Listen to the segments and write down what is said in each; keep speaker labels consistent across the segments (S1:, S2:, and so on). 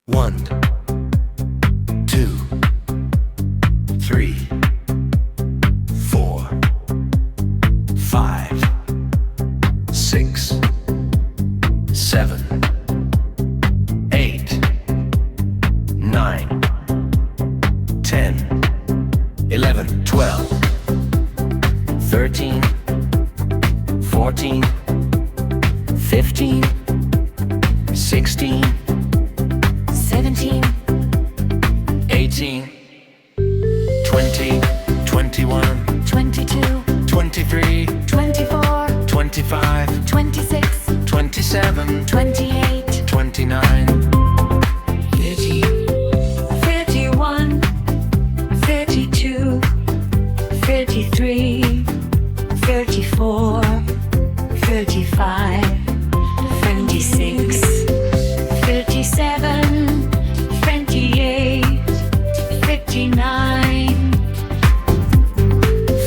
S1: 1, 2, 3, 4, 5, 6, 7, 8, 9, 10, 11, 12, 13, 14, 15, 16,
S2: 17,
S1: 18, 20, 21,
S2: 22,
S1: 23,
S2: 24,
S1: 25,
S2: 26,
S1: 27,
S2: 28,
S1: 29,
S2: 30, 31, 32, 33, 34, 35, 36, 37, 28, 59,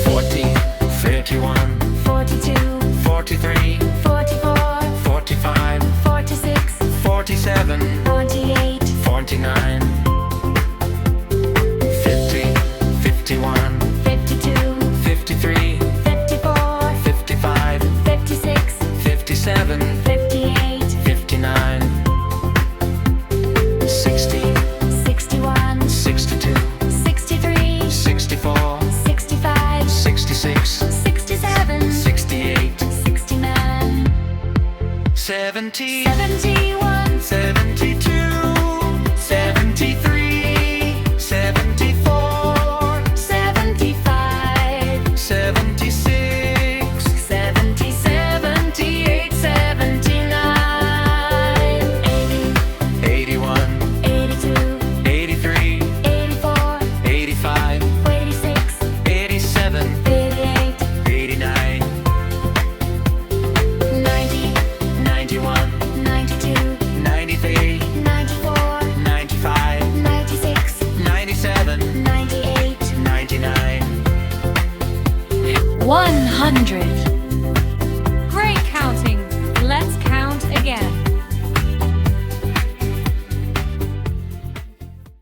S1: 40, 31,
S2: 42,
S1: 43,
S2: 44,
S1: 45,
S2: 46,
S1: 47,
S2: 48,
S1: 49,